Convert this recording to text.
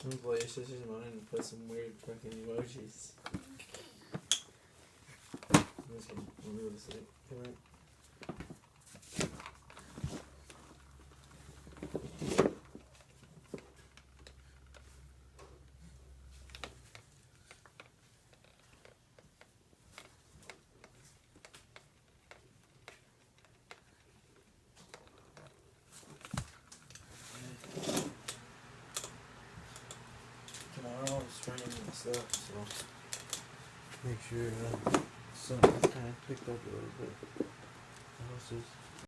Blow your sister's mind and put some weird fucking emojis. I'm just gonna go to sleep. Alright. Tomorrow I'm spraying and stuff, so make sure something's kind of picked up a little bit. The house is